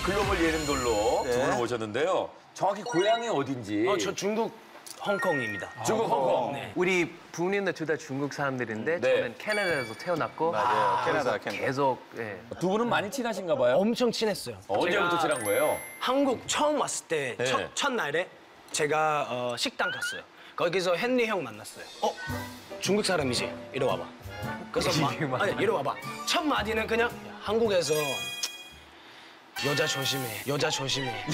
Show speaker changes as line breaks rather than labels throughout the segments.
글로벌 예능돌로 두 분을 모셨는데요. 정확히 고향이 어딘지.
저 중국 홍콩입니다.
중국 홍콩.
네.
우리 부모님들 둘 다 중국 사람들인데
네.
저는 캐나다에서 태어났고
캐나다.
계속
두 분은 많이 친하신가 봐요?
엄청 친했어요.
언제부터
제가
친한 거예요?
한국 처음 왔을 때
네.
첫날에 제가 식당 갔어요. 거기서 헨리 형 만났어요. 중국 사람이지? 이리 와봐. 그래서 아니, 이리 와봐. 첫 마디는 그냥 한국에서 여자 조심해. 여자 조심해.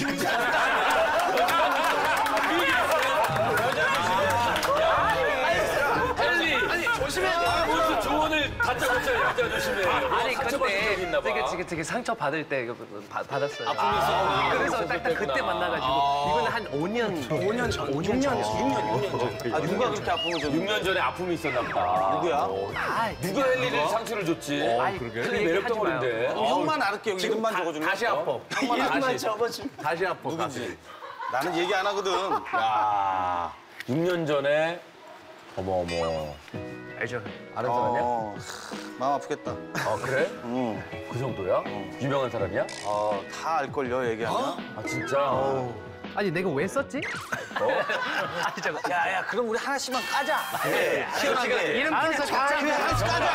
헨리!
아니 조심해야 돼.
무슨 조언을 다짜고짜 여자 조심해.
아니
상처받은 적이 있나 봐.
되게 상처 받을 때 받았어요.
아픔이 있어?
그래서 딱 그때 만나가지고 이거는 한 5년 전.
6년 전.
아, 누가 그렇게 아픔을 줬는데?
6년 전에 아픔이 있었나 보다.
누구야?
누가 헨리를 상처를 줬지? 헨리 매력 덩어리인데.
형만 알을게, 여기 이름만 적어줄래?
다시 아파.
이름만 접어주면.
다시 아파.
누군지. 나는 얘기 안 하거든. 야.
6년 전에 어머.
알죠?
아는 사람이야?
마음 아프겠다.
아, 그래?
응.
그 정도야? 유명한 사람이야?
다 알걸요, 얘기하면.
아, 진짜?
아니 내가 왜 썼지? 아니 잠깐.
야, 그럼 우리 하나씩만 까자. 시원하게.
이름 그냥 적자.
하나씩 까자.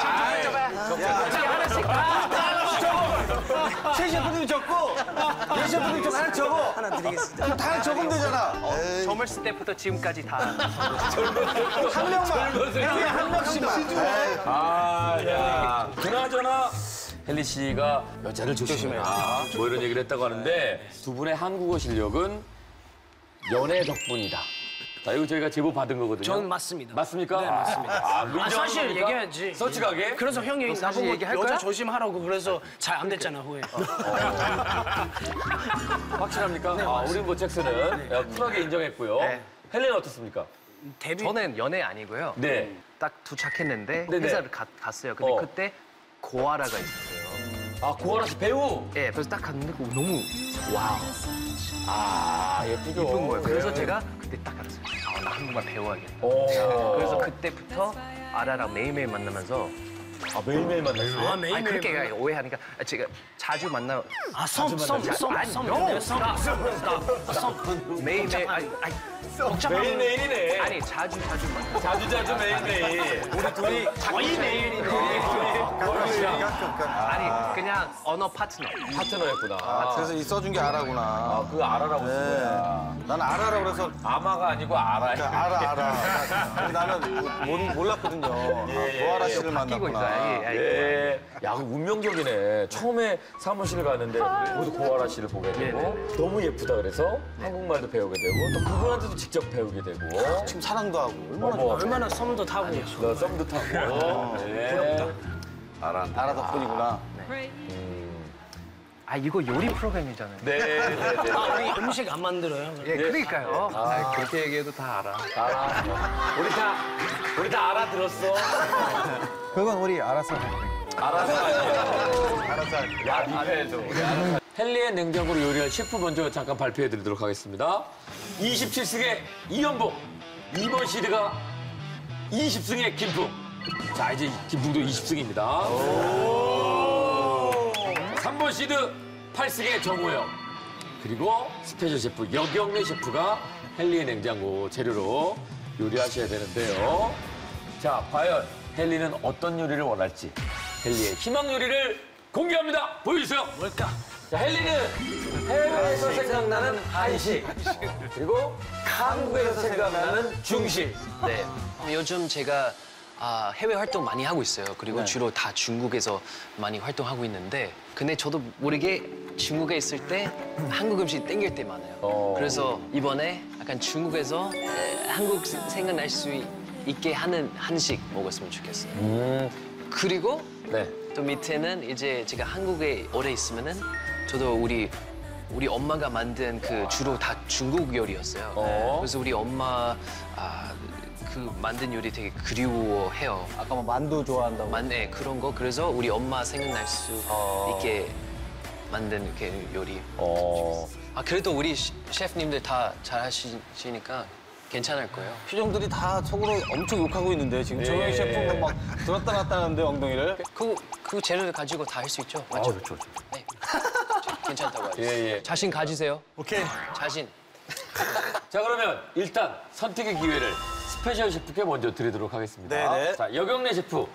최 셰프님이 적고, 이 셰프님이 적고, 하나 적어.
하나 드리겠습니다.
다 적으면 되잖아.
젊었을 때부터 지금까지 다.
한 명만. 그냥 한 명씩만.
아, 야. 그나저나 헨리 씨가 여자를 조심해라. 뭐 이런 얘기를 했다고 하는데 두 분의 한국어 실력은 연애 덕분이다. 자, 이거 저희가 제보 받은 거거든요.
저는 맞습니다.
맞습니까?
네, 맞습니다.
인정하는
사실
겁니까?
얘기해야지.
솔직하게?
그래서 형이 나보고
얘기할
여자
거야?
조심하라고 그래서 잘 안 됐잖아 후에.
확실합니까? 네, 우리 뭐 잭슨은 쿨하게 인정했고요.
네.
헬렌은 어떻습니까?
데뷔
저는 연애 아니고요.
네.
딱 도착했는데
네네.
회사를 갔어요. 근데
어.
그때 고아라가 있었어요.
아, 고아라 씨 배우.
예, 그래서 딱 갔는데 너무 와우.
아, 예쁘죠.
예쁜 거예요. 그래서 제가 그때 딱 알았어요. 나 한국말 배워야겠다.
오.
그래서 그때부터 아라랑 매일매일 만나면서
매일매일 만났어요?
아 매일
아니 그렇게 오해하니까 제가 자주 만나
섬
매일매일
매일매일이네.
아니 자주 만나.
자주 매일매일. 우리 둘이
거의 매일이네.
아니 그냥 언어 파트너.
파트너였구나.
그래서 이 써준 게 아라구나.
그 아라라고 쓴 거야.
난 아라라 그래서
아마가 아니고 아라.
알아. 나는 몰랐거든요. 고아라 씨를
끼고 있어요.
만났구나.
예. 야, 그 운명적이네. 처음에 사무실 갔는데 거기서 고아라 씨를 보게 되고 너무 예쁘다 그래서 한국말도 배우게 되고 또 그분한테도 직접 배우게 되고
지금 사랑도 하고 얼마나
어머.
얼마나 섬도 타고.
너 썸도 타고. 부럽다.
아라 덕분이구나.
아 이거 요리 프로그램이잖아요.
네.
우리 음식 안 만들어요.
예, 그러니까요. 그렇게 얘기해도 다 알아.
알아. 우리 다 알아들었어.
그건 우리 알아서.
알아서. 야, 미패도. 헨리의 냉장고로 요리할 셰프 먼저 잠깐 발표해드리도록 하겠습니다. 27승의 이연복, 2번 시드가 20승의 김풍. 자, 이제 김풍도 20승입니다. 3번 시드 8승의 정호영. 그리고 스페셜 셰프 여경래 셰프가 헨리의 냉장고 재료로 요리하셔야 되는데요. 자, 과연 헨리는 어떤 요리를 원할지 헨리의 희망 요리를 공개합니다. 보여주세요.
뭘까?
자, 헨리는 해외에서 생각나는 한식, 그리고 한국에서 생각나는 중식.
네. 요즘 제가 해외 활동 많이 하고 있어요. 그리고 주로 다 중국에서 많이 활동하고 있는데 근데 저도 모르게 중국에 있을 때 한국 음식 땡길 때 많아요. 그래서 이번에 약간 중국에서 한국 생각날 수 있게 하는 한식 먹었으면 좋겠어요. 그리고
네.
또 밑에는 이제 제가 한국에 오래 있으면은 저도 우리 엄마가 만든 그 주로 다 중국 요리였어요. 그래서 우리 엄마 그 만든 요리 되게 그리워해요.
아까 뭐 만두 좋아한다고.
네, 그런 거. 그래서 우리 엄마 생각날 수 있게 만든 이렇게 요리. 그래도 우리 셰프님들 다 잘하시니까 괜찮을 거예요.
표정들이 다 속으로 엄청 욕하고 있는데 지금 조영희 셰프가 막 들었다 놨다 하는데 엉덩이를.
그 재료를 가지고 다 할 수 있죠? 맞죠?
그렇죠.
네. 괜찮다고 하죠.
예, 예.
자신 가지세요.
오케이.
자신.
자, 그러면 일단 선택의 기회를 스페셜 셰프께 먼저 드리도록 하겠습니다.
네네.
자, 여경래 셰프,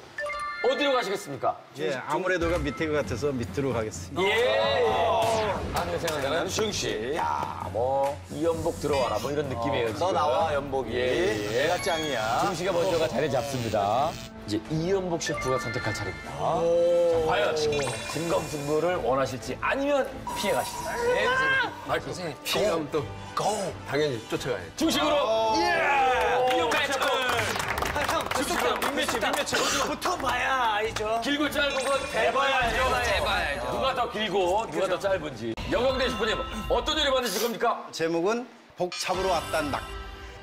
어디로 가시겠습니까?
예, 아무래도가 밑에 것 같아서 밑으로 가겠습니다.
예. 하늘 생각나는 중식. 야, 뭐 이연복 들어와라 뭐 이런 느낌이에요. 지금.
너 나와, 연복이.
예, 예.
내가 짱이야.
중식가 먼저가 자리 잡습니다. 이제 이연복 셰프가 선택할 차례입니다. 자, 과연 진검승부를 원하실지 아니면 피해 가실지.
선생님.
피해가면 또 당연히 쫓아가야죠.
중식으로 이연복 셰프.
빅매치. 붙어봐야 알죠.
길고 짧은 건 대봐야죠.
대봐야죠.
누가 더 길고 누가 더 짧은지. 여경대 셰프님 어떤 요리 만드실 겁니까?
제목은 복잡으로 왔단 닭.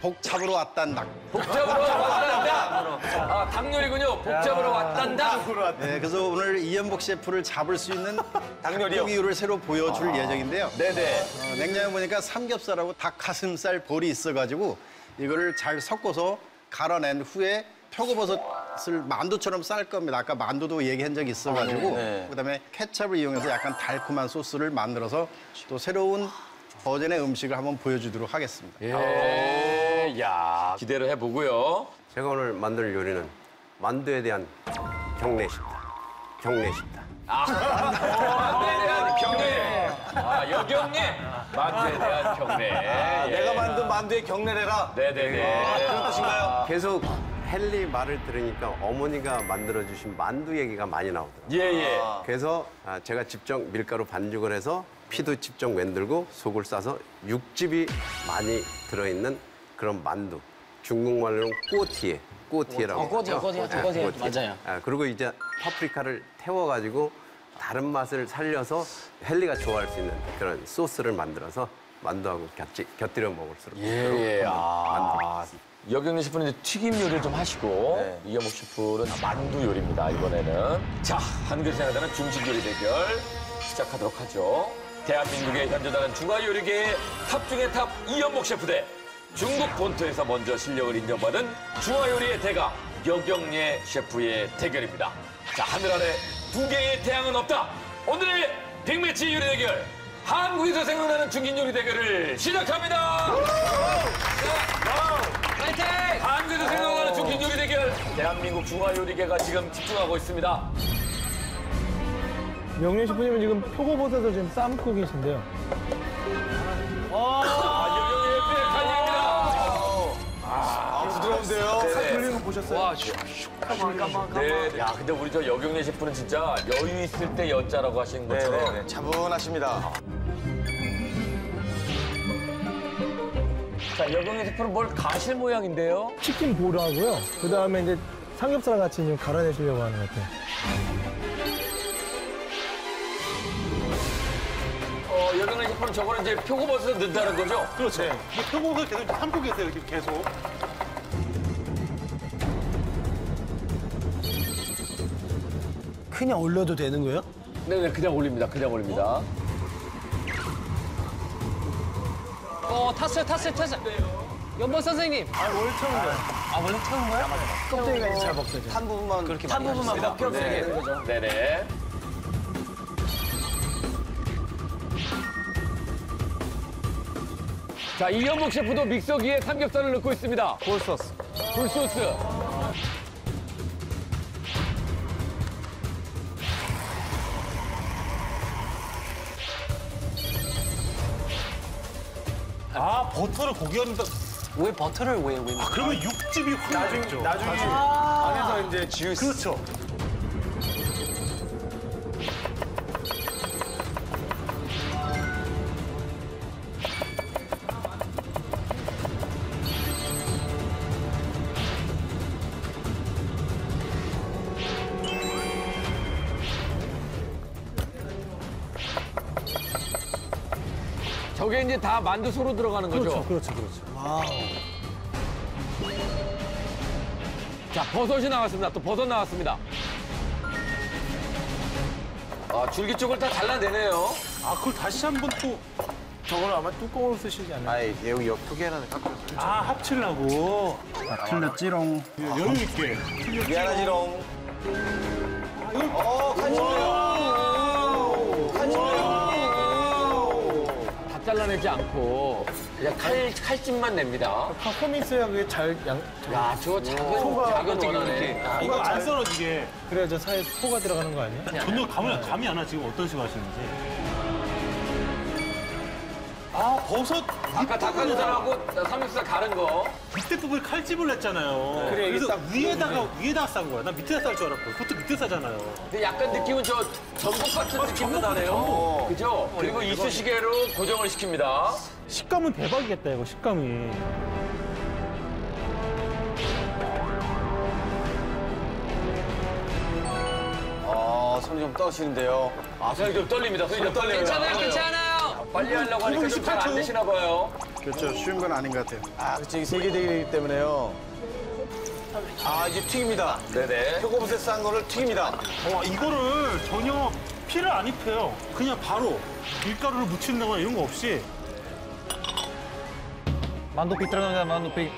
복잡으로 왔단 닭.
복잡으로 왔단다. 아, 닭요리군요. 복잡으로 왔단다.
네, 그래서 오늘 이연복 셰프를 잡을 수 있는
닭요리요?
닭고기를 새로 보여줄 예정인데요.
네네.
냉장에 보니까 삼겹살하고 닭 가슴살 볼이 있어가지고 이거를 잘 섞어서 갈아낸 후에 표고버섯을 만두처럼 쌀 겁니다. 아까 만두도 얘기한 적이 있어가지고
네.
그다음에 케첩을 이용해서 약간 달콤한 소스를 만들어서 또 새로운 버전의 음식을 한번 보여주도록 하겠습니다.
예, 야 기대를 해보고요.
제가 오늘 만들 요리는 만두에 대한 경례식다. 경례식다.
만두에 대한 경례. 아, 여경례. 만두에 대한 경례. 예.
내가 만든 만두의 경례래라.
네네네.
그런 뜻인가요?
계속 헨리 말을 들으니까 어머니가 만들어주신 만두 얘기가 많이 나오더라고요.
예예.
그래서 제가 직접 밀가루 반죽을 해서 피도 직접 만들고 속을 싸서 육즙이 많이 들어있는 그런 만두. 중국말로는 꼬티에, 꼬티에라고.
꼬티에. 맞아요.
그리고 이제 파프리카를 태워가지고 다른 맛을 살려서 헨리가 좋아할 수 있는 그런 소스를 만들어서 만두하고 곁들여 먹을수록
예.
그런
아. 여경래 셰프는 이제 튀김 요리를 좀 하시고
네.
이연복 셰프는 만두 요리입니다. 이번에는 자, 한 그릇에 하나는 중식 요리 대결 시작하도록 하죠. 대한민국의 현존하는 중화 요리계의 탑 중의 탑 이연복 셰프 대 중국 본토에서 먼저 실력을 인정받은 중화 요리의 대가 여경래 셰프의 대결입니다. 자, 하늘 아래 두 개의 태양은 없다. 오늘의 빅매치 요리 대결. 한국에서 생각나는 중식 요리 대결을 시작합니다.
파이팅!
한국에서 생각나는 중식 요리 대결. 대한민국 중화 요리계가 지금 집중하고 있습니다.
명륜 셰프님은 지금 표고버섯을 지금 삶고 계신데요.
여경의 칼입니다.
부드러운데요?
와,
네. 야, 근데 우리 저 여경래 셰프는 진짜 여유 있을 때 여자라고 하시는 것처럼
네네네. 차분하십니다.
자, 여경래 셰프는 뭘 가실 모양인데요?
치킨 볼하고요. 그 다음에 이제 삼겹살 같이 좀 갈아내시려고 하는 것 같아요.
여경래 셰프는 저거는 이제 표고버섯을 넣는다는 거죠?
그렇죠. 표고를 계속 삶고 계세요, 지금 계속.
그냥 올려도 되는 거예요?
네네, 그냥 올립니다. 그냥 올립니다.
탔어요. 연보 선생님. 원래 태운 거야?
껍데기가 이제 잘 먹혀져.
한 부분만
그렇게
한
많이
부분만
하셨습니다.
벗겨서
네.
되는 거죠.
네네. 자, 이연복 셰프도 믹서기에 삼겹살을 넣고 있습니다.
굴소스.
굴소스.
아, 버터를 고기에 넣는다.
왜 버터를 왜?
그러면 육즙이 확 나중에. 안에서 이제 지우스. 그렇죠.
저게 이제 다 만두 소로 들어가는 거죠?
그렇죠.
자, 버섯이 나왔습니다. 또 버섯 나왔습니다. 아, 줄기 쪽을 다 잘라내네요.
아, 그걸 다시 한번 또.
저걸 아마 뚜껑으로 쓰시지 않나요?
아이, 여기 옆두개 하나 깎아.
아, 합치려고.
틀렸지롱.
여유 있게.
미안하지롱.
잘라내지 않고 그냥 칼집만 냅니다.
홈이 있어야 그게 잘
야, 저 작은 원하네.
이거 안 썰어지게.
그래야 저 사이에 소가 들어가는 거 아니야?
전혀 감이 안 와, 지금 어떤 식으로 하시는지. 아, 버섯.
아까 닭가슴살하고 삼겹살 가른 거.
밑에 부분에 칼집을 냈잖아요.
그래, 이게
그래서
딱
위에다가 싼 거야. 난 밑에다 쌀 줄 알았고. 그것도 밑에 싸잖아요.
근데 약간 느낌은 저 전복 같은 느낌도 나네요. 그죠? 그리고 이쑤시개로 고정을 시킵니다.
식감은 대박이겠다, 이거 식감이.
손이 좀 떠시는데요.
손이 좀 떨립니다. 손이 좀 떨려요.
괜찮아요, 괜찮아요.
빨리 하려고 하니까 좀 잘 안 되시나 봐요.
그렇죠. 쉬운 건 아닌 것 같아요.
아, 그렇지. 이게 세계대회이기 때문에요. 아, 이제 튀깁니다.
네네.
표고버섯 싼 거를 튀깁니다.
이거를 전혀 피를 안 입혀요. 그냥 바로 밀가루를 묻힌다거나 이런 거 없이.
만두피 들어가는 만두피.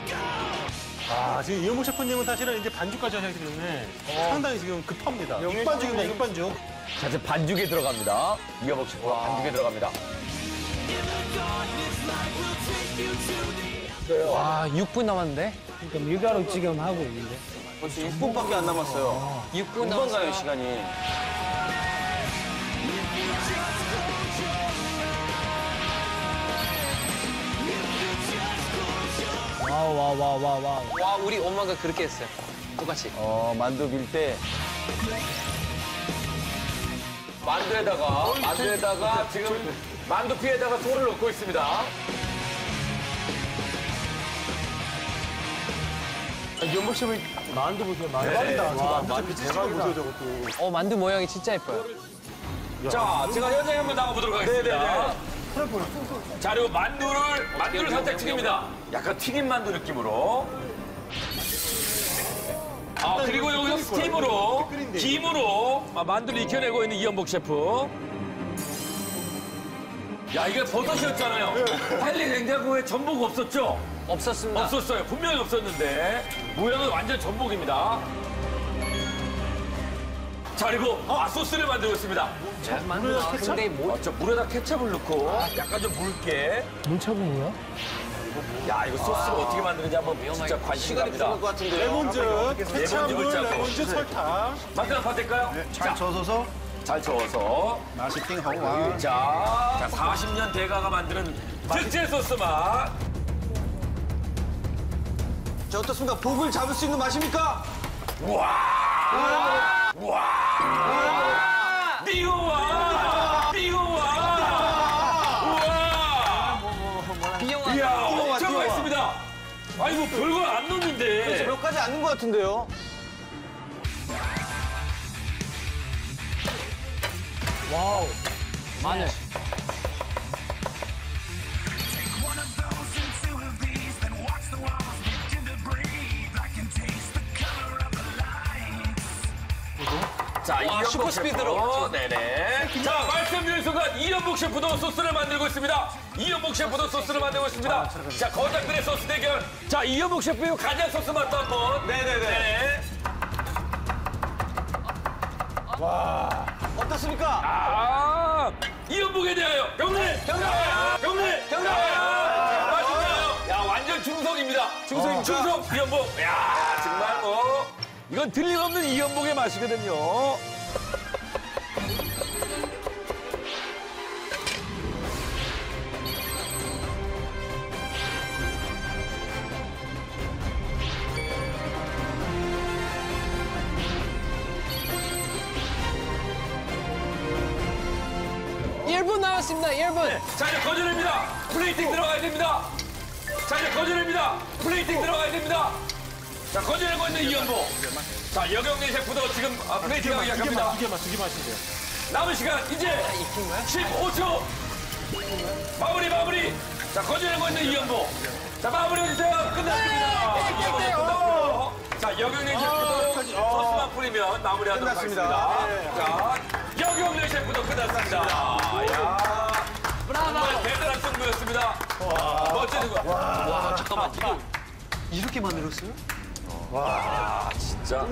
아, 지금 이현복 셰프님은 사실은 이제 반죽까지 하셨기 때문에 상당히 지금 급합니다. 육반죽입니다, 육반죽.
자, 이제 반죽에 들어갑니다. 이어복 셰프가 반죽에 들어갑니다.
와, 6분 남았는데?
그러니까 밀가루 지금 하고 있는데.
벌써 6분밖에 안 남았어요.
6분
금방
남았어요.
가요, 시간이.
와.
와, 우리 엄마가 그렇게 했어요. 똑같이.
만두 밀 때.
만두에다가 지금 만두피에다가 소를 넣고 있습니다.
연복 셰프 만두 보세요, 만두.
만두 대박이다. 보세요, 저것도.
만두 모양이 진짜 예뻐요.
자, 제가 현장에 한번 나가보도록 하겠습니다. 자, 그리고 만두를 살짝 튀깁니다. 약간 튀김 만두 느낌으로. 아, 그리고 여기서 스팀으로, 김으로 만두를 익혀내고 있는 이현복 셰프. 야, 이게 버섯이었잖아요. 헨리 냉장고에 전복 없었죠?
없었습니다.
없었어요. 분명히 없었는데 모양은 완전 전복입니다. 자, 그리고 소스를 만들고 있습니다.
근데 뭐
저 물에다 케첩을 넣고 약간 좀 묽게.
물차고 뭐야?
야, 이거 소스를 어떻게 만드는지 한번 진짜 관심 갑니다.
것 같은데요.
레몬즙, 케찹을,
짜고.
레몬즙, 설탕.
만들어 받을까요?
잘 저어서
잘 저어서.
마시팅하고 와.
자, 40년 대가가 만드는 특제 소스 맛.
자, 어떻습니까? 복을 잡을 수 있는 맛입니까?
와! 띄워와! 우와! 이야, 엄청 맛있습니다. 아니, 뭐 별거 안 넣는데.
몇 가지 않는 것 같은데요.
마늘.
자, 이현복
슈퍼스피드로.
셰프. 네네. 자, 말씀드린 순간 이현복 셰프도 소스를 만들고 있습니다. 이현복 셰프도 소스를 만들고 있습니다. 자, 거장들의 소스 대결. 자, 이현복 셰프의 간장 소스 맛도 한번. 네네네.
어떻습니까?
이현복에 대하여 경례! 경례! 맛있나요? 야, 완전 중성입니다. 중성 이현복. 야, 정말 뭐 이건 틀림없는 이현복의 맛이거든요.
일 분 남았습니다. 1분.
자, 이제 거절입니다. 플레이팅 들어가야 됩니다. 자, 이제 거절입니다. 플레이팅 들어가야 됩니다. 자, 거절하고 있는 이현복. 자, 여경래 셰프도 지금 플레이팅하기 시작합니다.
두 개만 하시면 돼요.
남은 시간 이제 15초. 마무리. 자, 거절하고 있는 이현복. 자, 마무리해주세요. 끝났습니다. 이현복 끝났고요. 자, 여경래 셰프도 소스만 뿌리면 마무리하도록 하겠습니다. 자, 여경래 셰프도 끝났습니다. 야, 정말 대단한 승부였습니다. 멋진 거.
와, 잠깐만. 이렇게 만들었어요?
진짜.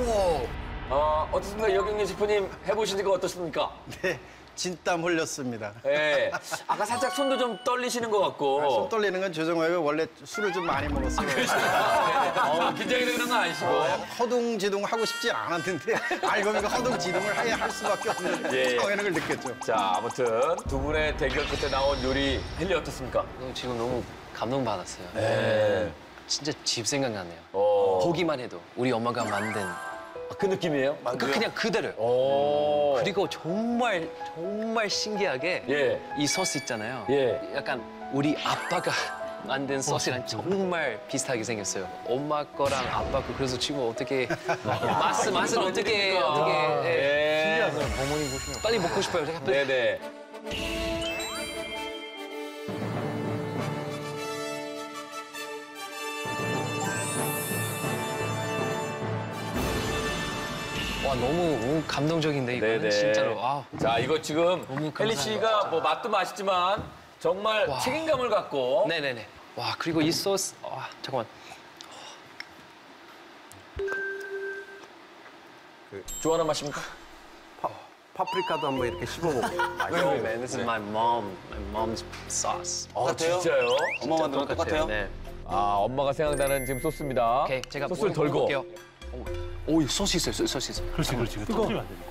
어떻습니까? 여경래 셰프님 해보시니까 어떻습니까?
네, 진땀 흘렸습니다.
예. 아까 살짝 손도 좀 떨리시는 것 같고.
손 떨리는 건 죄송해요. 원래 술을 좀 많이 먹었어요.
긴장이 되는 건 아니시고.
허둥지둥 하고 싶지 않았는데 알고 보니까 허둥지둥을 할 수밖에 없는
예.
상황을 느꼈죠.
자, 아무튼 두 분의 대결 끝에 나온 요리 헨리 어떻습니까?
지금 너무 감동받았어요.
네.
진짜 집 생각나네요.
오.
보기만 해도 우리 엄마가 만든
그 느낌이에요?
그냥 그대로요.
오.
그리고 정말 신기하게
예.
이 소스 있잖아요.
예.
약간 우리 아빠가 만든 소스랑 정말 비슷하게 생겼어요. 엄마 거랑 아빠 거. 그래서 지금 어떻게 맛은 어떻게 예.
예.
어머니 보시면.
빨리 먹고 싶어요. 제가
네네.
와 너무 감동적인데 이거는
네네.
진짜로. 아,
자, 이거 지금
너무
헨리 씨가 뭐 맛도 맛있지만 정말
와.
책임감을 갖고
네네네. 와 그리고 이 소스. 잠깐만.
좋아하는 맛입니까?
파프리카도 한번 이렇게 씹어보고.
No, man, this is my mom's sauce.
진짜요?
엄마 만든 거 똑같아요?
네.
아, 엄마가 생각나는 지금 소스입니다.
오케이, 제가
소스를 덜고.
볼게요. 오, 이 소스 있어요. 소스 있어요.
그렇지. 이거 터뜨리면 안 되지.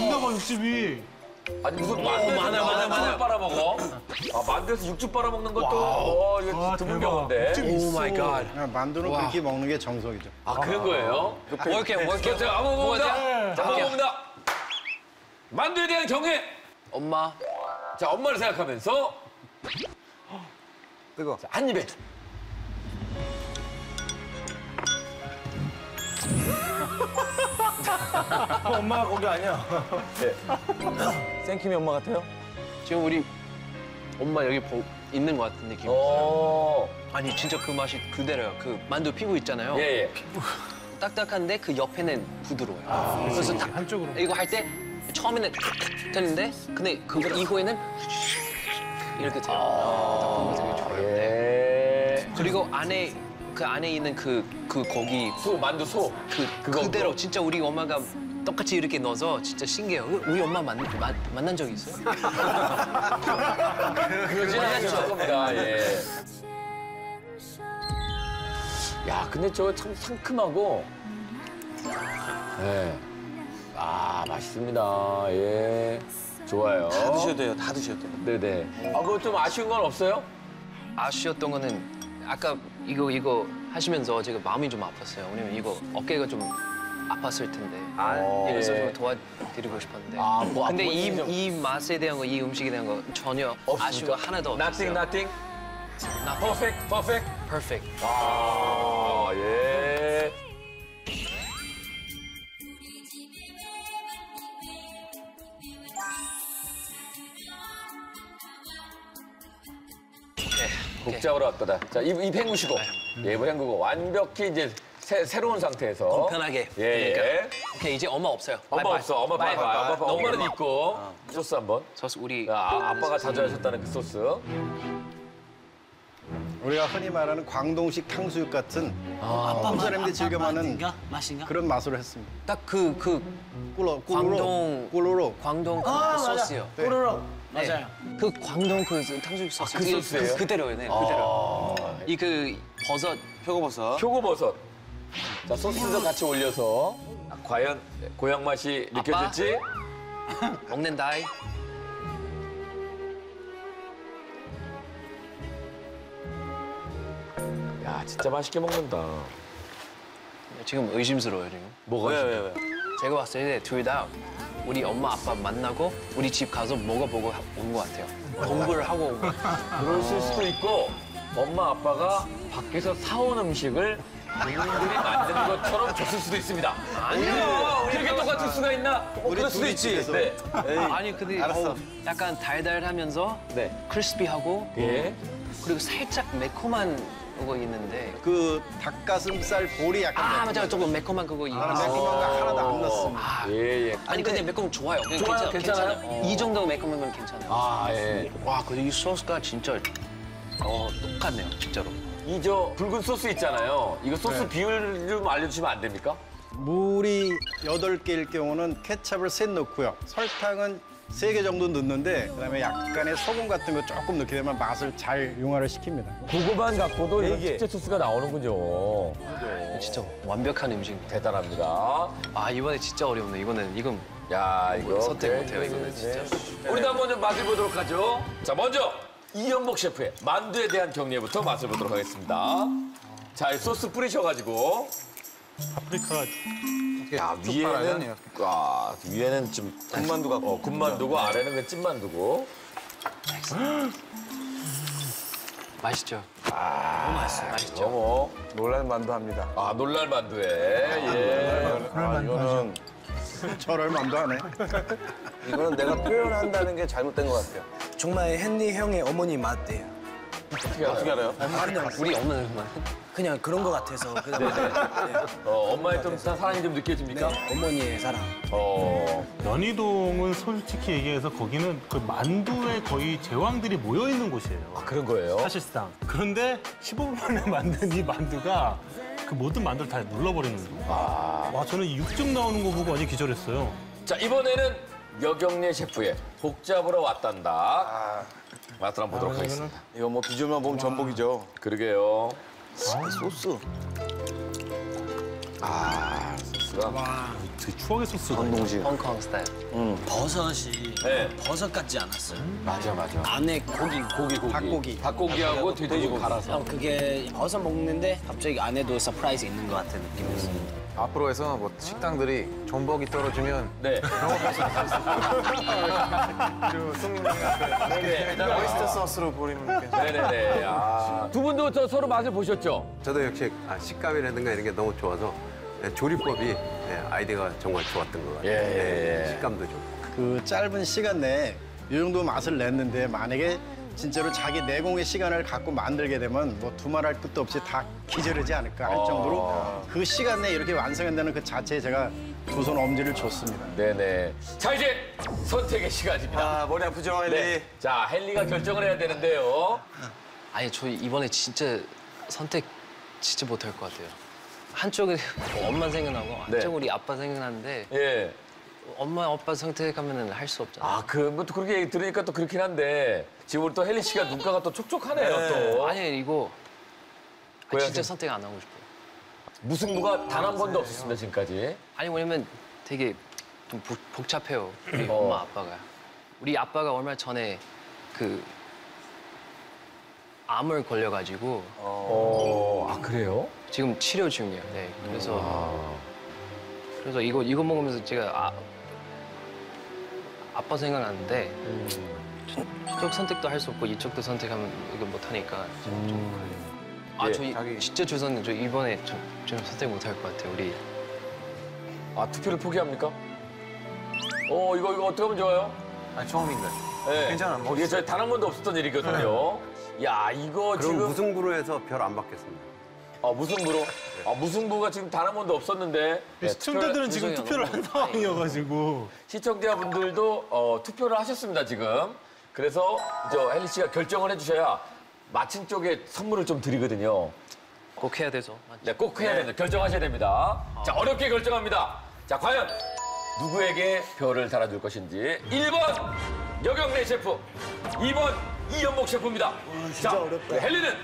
민가봐 육즙이.
아니 무슨 만두에서 육즙 빨아먹어? 아, 만두에서 육즙 빨아먹는 것도 이거 드문 경우인데.
오 마이 갓.
만두는 그렇게 먹는 게 정석이죠.
아, 그런 거예요?
뭘게요.
자, 한번 먹어봅니다. 자, 한번 먹어봅니다. 만두에 대한 경애.
엄마.
자, 엄마를 생각하면서
뜨거.
자, 한 입에.
엄마가 거기 아니야.
생킴이 엄마 같아요?
지금 우리 엄마 여기 있는 것 같은 느낌. 있어요. 아니 진짜 그 맛이 그대로요. 그 만두 피부 있잖아요.
예.
딱딱한데 그 옆에는 부드러워요. 그래서 딱
한쪽으로.
이거 할 때 처음에는 되는데 근데 그 이후에는 이렇게 돼요. 딱 보면 되게 좋아요.
예.
그리고 그 안에 있는 그 고기
만두 소.
그대로 진짜 우리 엄마가 똑같이 이렇게 넣어서 진짜 신기해요. 우리 엄마 만난 적 있어요?
그러진 않을 겁니다. 예. 야, 근데 저거 참 상큼하고. 예. 아, 맛있습니다. 예. 좋아요.
다 드셔도 돼요. 다 드셔도 돼요.
네네. 아, 뭐 좀 아쉬운 건 없어요?
아쉬웠던 거는 아까 이거 하시면서 제가 마음이 좀 아팠어요. 왜냐면 이거 어깨가 좀 아팠을 텐데. 그래서 좀 도와드리고 싶었는데.
뭐
근데
아픈 건
이 맛에 대한 거, 이 음식에 대한 거 전혀 아쉬운 거 하나도 없었어요.
Nothing. Perfect.
Perfect.
아, 예. 복잡으로 할 거다. 자, 입 헹구시고. 예, 입을 헹구고. 완벽히 이제 새로운 상태에서.
편하게.
예.
그러니까. 오케이, 이제 엄마 없어요.
엄마
바이바이.
없어. 엄마 바이바이. 엄마는 있고. 소스 한번.
소스 우리
아빠가 자주 하셨다는 그 소스.
우리가 흔히 말하는 광동식 탕수육 같은 한국 사람들이 즐겨 먹는
맛인가?
그런 맛으로 했습니다.
딱 그 광동 그 소스요.
꼬르륵.
네.
맞아요.
그 광동 그 탕수육 소스.
그 소스예요?
그대로요. 네, 그대로. 이 그 버섯
표고버섯.
표고버섯. 자, 소스도 같이 올려서 과연 고향 맛이 느껴질지.
먹는다이.
야, 진짜 맛있게 먹는다.
지금 의심스러워요 지금.
뭐가
왜?
제가 봤을 때 둘 다 우리 엄마 아빠 만나고 우리 집 가서 먹어보고 온 것 같아요. 공부를 하고 온 것 같아요.
그러실 수도 있고 엄마 아빠가 밖에서 사온 음식을 본인들이 만든 것처럼 줬을 수도 있습니다. 아니요. 그렇게 똑같을 수가 있나? 그럴 수도 있지. 네.
아니 근데 약간 달달하면서
네.
크리스피하고
예.
그리고 살짝 매콤한 거 있는데
그 닭가슴살 볼이 약간
맞아요 조금 매콤한 그거
매콤한 거 하나도 안 넣습니다.
예.
아니 근데 매콤 좋아요.
좋아요? 괜찮아요?
이 정도 매콤한 건 괜찮아요.
아, 예.
와 근데 이 소스가 진짜 똑같네요 진짜로.
이 붉은 소스 있잖아요. 이거 소스 비율 좀 알려주시면 안 됩니까?
물이 8개일 경우는 케찹을 셋 넣고요. 설탕은 3개 정도 넣는데 그다음에 약간의 소금 같은 거 조금 넣게 되면 맛을 잘 융화를 시킵니다.
그거만 갖고도 이런 특제 소스가 나오는군요.
진짜 완벽한 음식.
대단합니다.
아 이번에 진짜 어려운데 이건
야, 이거
선택 못해요. 이거는 진짜.
우리도 한번 좀 맛을 보도록 하죠. 자, 먼저 이연복 셰프의 만두에 대한 경례부터 맛을 보도록 하겠습니다. 자, 이 소스 뿌리셔가지고
파프리카
야, 위에는 좀 군만두가 군만두고 아래는 그 찐만두고.
맛있죠.
너무 맛있어요. 맛있죠.
놀랄 만두 합니다.
아, 놀랄 만두에. 예.
이거는
저럴 만도 하네.
이거는 내가 표현한다는 게 잘못된 것 같아요.
정말 헨리 형의 어머니 맛이에요.
어떻게 알아요?
우리 엄마는
그냥 그런 것 같아서.
엄마의 좀 사랑이 좀 느껴집니까?
어머니의 사랑.
연희동은 솔직히 얘기해서 거기는 그 만두에 거의 제왕들이 모여 있는 곳이에요.
그런 거예요?
사실상. 그런데 15분 만에 만든 이 만두가 그 모든 만두를 다 눌러버리는 거예요. 와, 저는 이 육즙 나오는 거 보고 완전 기절했어요.
자, 이번에는 여경래 셰프의 복잡으로 왔단다. 맛을 한번 보도록 하겠습니다.
이거 뭐 비주얼만 보면 전복이죠.
그러게요.
소스.
소스가.
되게 추억의 소스가.
한동식.
홍콩 스타일.
버섯이
네.
버섯 같지 않았어요.
맞아.
안에 고기.
닭고기.
닭고기하고 돼지고기 갈아서.
형 그게 버섯 먹는데 갑자기 안에도 서프라이즈 있는 것 같은 느낌이었어요.
앞으로 해서 뭐 식당들이 전복이 떨어지면
네.
오이스터 소스로 뿌리면 괜찮아요.
네네네. 두 분도 저 서로 맛을 보셨죠?
저도 역시 식감이라든가 이런 게 너무 좋아서 조리법이 아이디어가 정말 좋았던 것 같아요.
예.
식감도 좋고.
그 짧은 시간 내에 이 정도 맛을 냈는데 만약에 진짜로 자기 내공의 시간을 갖고 만들게 되면 뭐 두말할 것도 없이 다 기절하지 않을까 할 정도로 그 시간 내에 이렇게 완성한다는 그 자체에 제가 두 손 엄지를 줬습니다.
네네. 자, 이제 선택의 시간입니다.
아, 머리 아프죠, 헨리?
네. 자, 헨리가 결정을 해야 되는데요.
아니 저 이번에 진짜 선택 진짜 못할 것 같아요. 한쪽은 엄마 생각나고 한쪽은 우리 아빠 생각나는데
예.
엄마 아빠 선택하면 할 수 없잖아요.
뭐 또 그렇게 얘기 들으니까 또 그렇긴 한데 지금 우리 또 헨리 씨가 눈가가 또 촉촉하네요, 또.
아니 이거
고양이.
진짜 선택 안 하고 싶어요.
무승부가 단 한 번도 없었습니다, 지금까지.
아니 왜냐면 되게 좀 복잡해요. 우리 엄마 아빠가. 우리 아빠가 얼마 전에 그 암을 걸려가지고
그래요?
지금 치료 중이에요. 네. 그래서 이거 먹으면서 제가 아빠 생각나는데 이쪽 선택도 할 수 없고 이쪽도 선택하면 이거 못 하니까.
예,
저 진짜 죄송해요. 저 이번에 좀 선택 못 할 것 같아요. 우리.
투표를 포기합니까? 이거 어떻게 하면 좋아요?
아니, 처음인데.
네.
괜찮아, 뭐
이게 저희 단 한 번도 없었던 일이거든요. 야, 이거
그럼
지금.
무승부로 해서 별 안 받겠습니다.
무승부로? 무승부가 지금 단 한 번도 없었는데. 네,
시청자들은 지금 투표를 한 상황이어가지고.
시청자분들도 투표를 하셨습니다, 지금. 그래서 저 헨리 씨가 결정을 해주셔야 마친 쪽에 선물을 좀 드리거든요.
꼭 해야 돼서.
네, 꼭 해야 됩니다. 결정하셔야 됩니다. 자, 어렵게 결정합니다. 자, 과연 누구에게 별을 달아줄 것인지. 1번 여경래 셰프, 2번 이연복 셰프입니다. 진짜 어렵다. 헨리는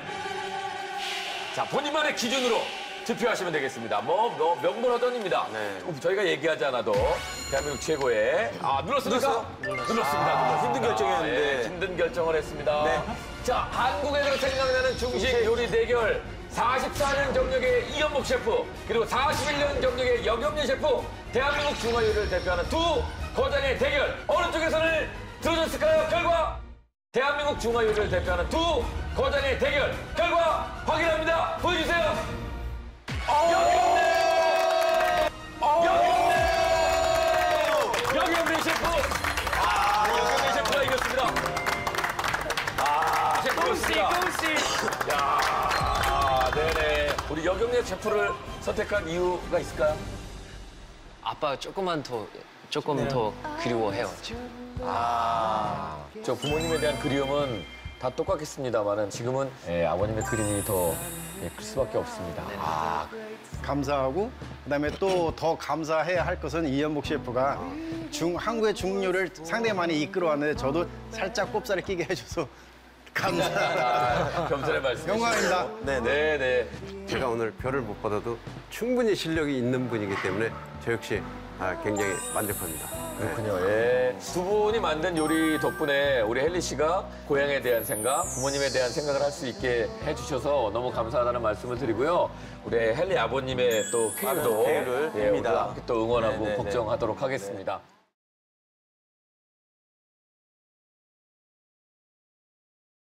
자, 본인만의 기준으로 투표하시면 되겠습니다. 명불허전입니다. 저희가 얘기하지 않아도 대한민국 최고의 눌렀습니까? 눌렀습니다.
힘든 결정이었는데.
힘든 결정을 했습니다. 자, 한국에서 생각나는 중식 요리 대결 44년 경력의 이연복 셰프 그리고 41년 경력의 여경래 셰프 대한민국 중화 요리를 대표하는 두 거장의 대결 어느 쪽의 손을 들어줬을까요? 결과 대한민국 중화 요리를 대표하는 두 거장의 대결 결과 확인합니다. 보여주세요. 여경래 셰프. 여경래 셰프가 이겼습니다. 야, 네네. 우리 여경래 셰프를 선택한 이유가 있을까요?
아빠 조금 더 그리워해요 지금.
저 부모님에 대한 그리움은 다 똑같겠습니다만은 지금은 아버님의 그림이 더 클 수밖에 없습니다.
감사하고 그다음에 또 더 감사해야 할 것은 이연복 셰프가 한국의 중국 요리를 상당히 많이 이끌어왔는데 저도 살짝 꼽살을 끼게 해줘서 감사합니다.
겸손의 말씀.
영광입니다.
네네.
제가 오늘 별을 못 받아도 충분히 실력이 있는 분이기 때문에 저 역시 굉장히 만족합니다.
그렇군요. 예. 두 분이 만든 요리 덕분에 우리 헨리 씨가 고향에 대한 생각, 부모님에 대한 생각을 할 수 있게 해주셔서 너무 감사하다는 말씀을 드리고요. 우리 헨리 아버님의 또 쾌유도
쾌유를 빕니다.
우리가 함께 또 응원하고
네, 네, 네.
걱정하도록 하겠습니다.